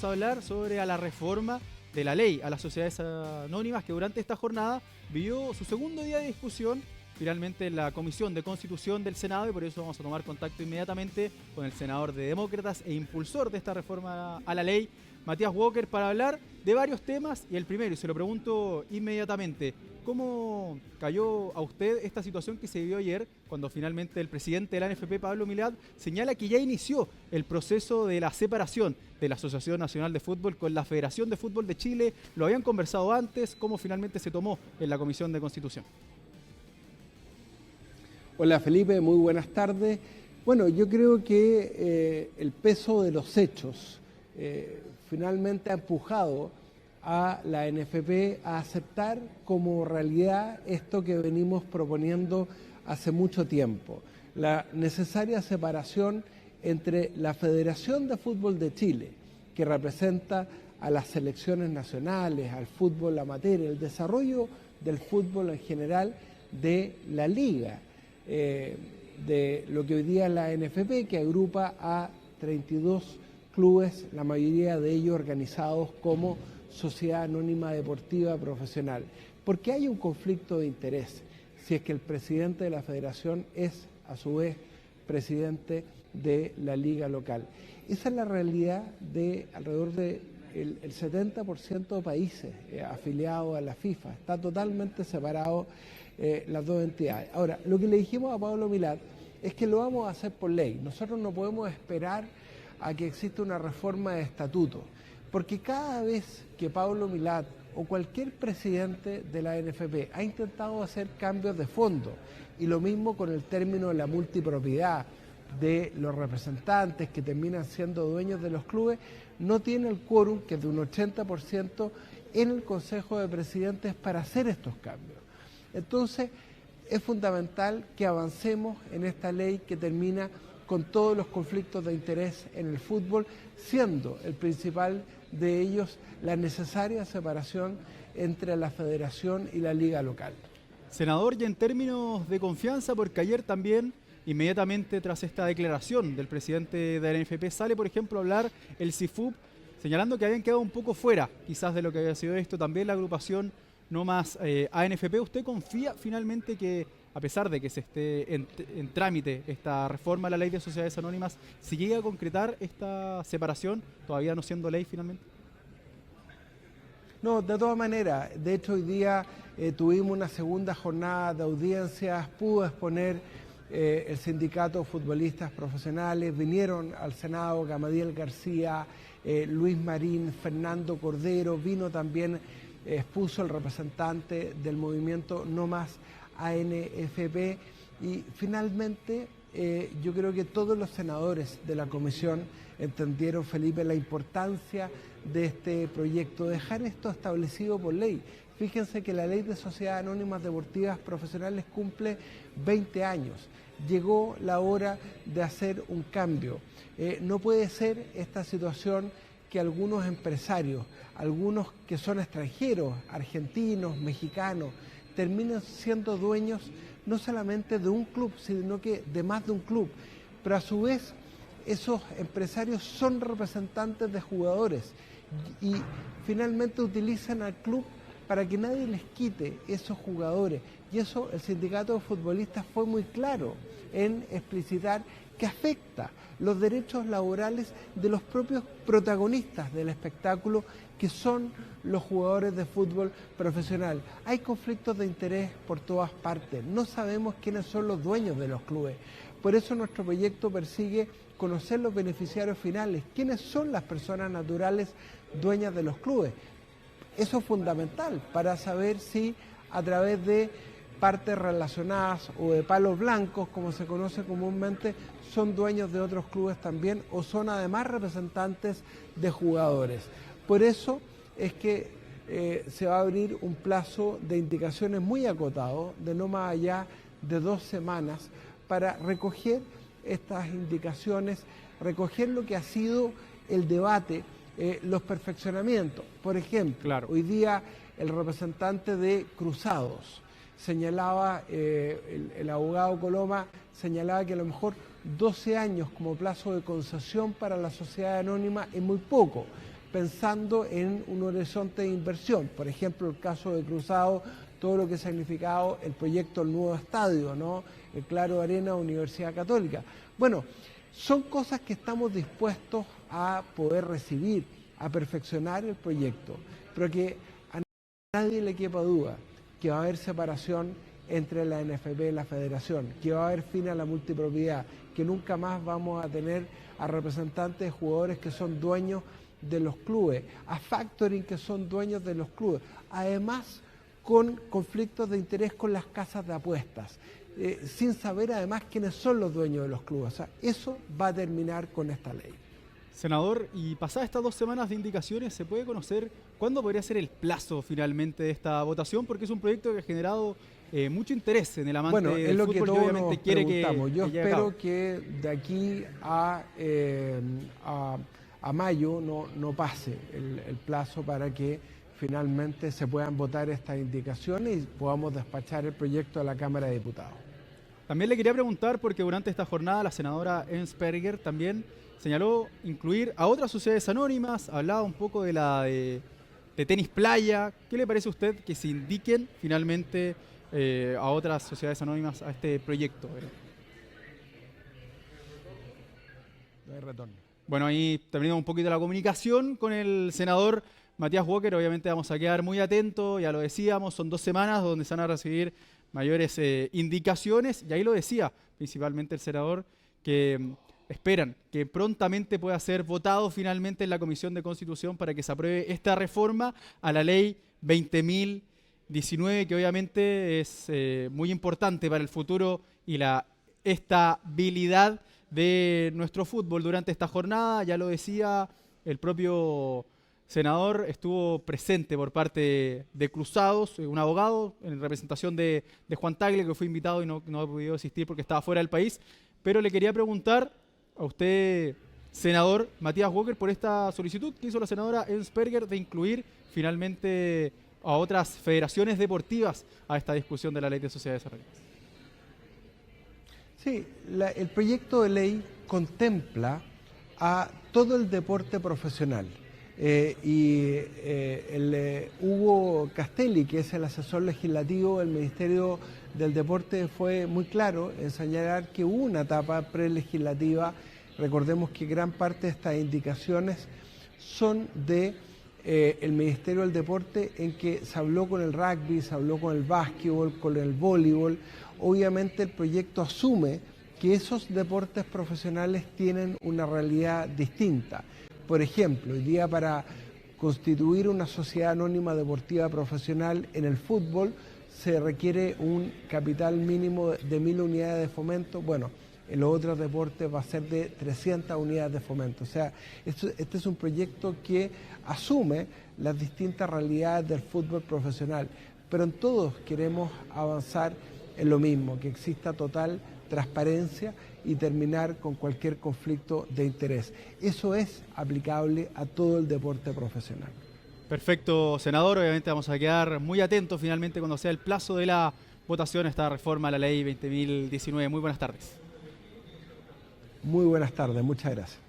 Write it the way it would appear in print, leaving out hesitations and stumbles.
a hablar sobre la reforma de la ley a las sociedades anónimas que durante esta jornada vivió su segundo día de discusión finalmente en la Comisión de Constitución del Senado, y por eso vamos a tomar contacto inmediatamente con el senador de Demócratas e impulsor de esta reforma a la ley, Matías Walker, para hablar de varios temas. Y el primero, y se lo pregunto inmediatamente, ¿cómo cayó a usted esta situación que se vivió ayer cuando finalmente el presidente de la ANFP, Pablo Milad, señala que ya inició el proceso de la separación de la Asociación Nacional de Fútbol con la Federación de Fútbol de Chile? ¿Lo habían conversado antes? ¿Cómo finalmente se tomó en la Comisión de Constitución? Hola Felipe, muy buenas tardes. Bueno, yo creo que el peso de los hechos finalmente ha empujado a la ANFP a aceptar como realidad esto que venimos proponiendo hace mucho tiempo, la necesaria separación entre la Federación de Fútbol de Chile, que representa a las selecciones nacionales, al fútbol amateur, el desarrollo del fútbol en general, de la liga, de lo que hoy día es la ANFP, que agrupa a 32 clubes, la mayoría de ellos organizados como Sociedad Anónima Deportiva Profesional. Porque hay un conflicto de interés si es que el presidente de la federación es a su vez presidente de la liga local. Esa es la realidad de alrededor del 70% de países afiliados a la FIFA. Está totalmente separado las dos entidades. Ahora, lo que le dijimos a Pablo Milad es que lo vamos a hacer por ley. Nosotros no podemos esperar a que exista una reforma de estatuto, porque cada vez que Pablo Milad o cualquier presidente de la ANFP ha intentado hacer cambios de fondo, y lo mismo con el término de la multipropiedad de los representantes que terminan siendo dueños de los clubes, no tiene el quórum, que es de un 80%, en el Consejo de Presidentes para hacer estos cambios. Entonces, es fundamental que avancemos en esta ley que termina con todos los conflictos de interés en el fútbol, siendo el principal de ellos la necesaria separación entre la federación y la liga local. Senador, y en términos de confianza, porque ayer también, inmediatamente tras esta declaración del presidente de la ANFP, sale, por ejemplo, a hablar el CIFUB, señalando que habían quedado un poco fuera, quizás, de lo que había sido esto, también la agrupación No Más ANFP. ¿Usted confía finalmente que, a pesar de que se esté en trámite esta reforma a la ley de sociedades anónimas, si llega a concretar esta separación, todavía no siendo ley finalmente? No, de todas maneras. De hecho, hoy día tuvimos una segunda jornada de audiencias, pudo exponer el sindicato de futbolistas profesionales, vinieron al Senado Gamadiel García, Luis Marín, Fernando Cordero, vino también, expuso el representante del movimiento No Más ANFP, y finalmente yo creo que todos los senadores de la comisión entendieron, Felipe, la importancia de este proyecto, dejar esto establecido por ley. Fíjense que la ley de sociedades anónimas deportivas profesionales cumple 20 años. Llegó la hora de hacer un cambio. No puede ser esta situación que algunos empresarios, algunos que son extranjeros, argentinos, mexicanos, terminan siendo dueños no solamente de un club, sino que de más de un club. Pero a su vez, esos empresarios son representantes de jugadores y finalmente utilizan al club para que nadie les quite esos jugadores. Y eso el sindicato de futbolistas fue muy claro en explicitar que afecta los derechos laborales de los propios protagonistas del espectáculo, que son los jugadores de fútbol profesional. Hay conflictos de interés por todas partes, no sabemos quiénes son los dueños de los clubes. Por eso nuestro proyecto persigue conocer los beneficiarios finales, quiénes son las personas naturales dueñas de los clubes. Eso es fundamental para saber si a través de partes relacionadas o de palos blancos, como se conoce comúnmente, son dueños de otros clubes también o son además representantes de jugadores. Por eso es que se va a abrir un plazo de indicaciones muy acotado, de no más allá de 2 semanas, para recoger estas indicaciones, recoger lo que ha sido el debate, los perfeccionamientos. Por ejemplo, claro, hoy día el representante de Cruzados señalaba, el abogado Coloma señalaba que a lo mejor 12 años como plazo de concesión para la sociedad anónima es muy poco. pensando en un horizonte de inversión. Por ejemplo, el caso de Cruzado, todo lo que ha significado el proyecto del nuevo estadio, ¿no? El Claro Arena Universidad Católica. Bueno, son cosas que estamos dispuestos a poder recibir, a perfeccionar el proyecto, pero que a nadie le quepa duda que va a haber separación entre la NFP y la Federación, que va a haber fin a la multipropiedad, que nunca más vamos a tener a representantes de jugadores que son dueños de los clubes, a factoring que son dueños de los clubes, además con conflictos de interés con las casas de apuestas, sin saber además quiénes son los dueños de los clubes. O sea, eso va a terminar con esta ley. Senador, y pasadas estas 2 semanas de indicaciones, ¿se puede conocer cuándo podría ser el plazo finalmente de esta votación? Porque es un proyecto que ha generado mucho interés en el amante del fútbol. Bueno, es lo que todos obviamente nos quiere preguntamos. Yo que espero que de aquí a mayo no pase el plazo para que finalmente se puedan votar estas indicaciones y podamos despachar el proyecto a la Cámara de Diputados. También le quería preguntar, porque durante esta jornada la senadora Ensperger también señaló incluir a otras sociedades anónimas, hablaba un poco de la de tenis playa. ¿Qué le parece a usted que se indiquen finalmente a otras sociedades anónimas a este proyecto? No hay retorno. Bueno, ahí terminamos un poquito la comunicación con el senador Matías Walker. Obviamente vamos a quedar muy atentos, ya lo decíamos, son 2 semanas donde se van a recibir mayores indicaciones, y ahí lo decía principalmente el senador, que esperan que prontamente pueda ser votado finalmente en la Comisión de Constitución para que se apruebe esta reforma a la ley 20.019, que obviamente es muy importante para el futuro y la estabilidad de nuestro fútbol. Durante esta jornada, ya lo decía el propio senador, estuvo presente por parte de Cruzados, un abogado en representación de Juan Tagle, que fue invitado y no ha podido asistir porque estaba fuera del país. Pero le quería preguntar a usted, senador Matías Walker, por esta solicitud que hizo la senadora Ensperger de incluir finalmente a otras federaciones deportivas a esta discusión de la ley de sociedades anónimas. Sí, el proyecto de ley contempla a todo el deporte profesional. Hugo Castelli, que es el asesor legislativo del Ministerio del Deporte, fue muy claro en señalar que hubo una etapa prelegislativa. Recordemos que gran parte de estas indicaciones son de el Ministerio del Deporte, en que se habló con el rugby, se habló con el básquetbol, con el voleibol. Obviamente el proyecto asume que esos deportes profesionales tienen una realidad distinta. Por ejemplo, hoy día para constituir una sociedad anónima deportiva profesional en el fútbol se requiere un capital mínimo de 1.000 unidades de fomento. Bueno, en los otros deportes va a ser de 300 unidades de fomento. O sea, este es un proyecto que asume las distintas realidades del fútbol profesional, pero en todos queremos avanzar en lo mismo, que exista total transparencia y terminar con cualquier conflicto de interés. Eso es aplicable a todo el deporte profesional. Perfecto, senador. Obviamente vamos a quedar muy atentos finalmente cuando sea el plazo de la votación a esta reforma a la ley 20.019. Muy buenas tardes. Muy buenas tardes, muchas gracias.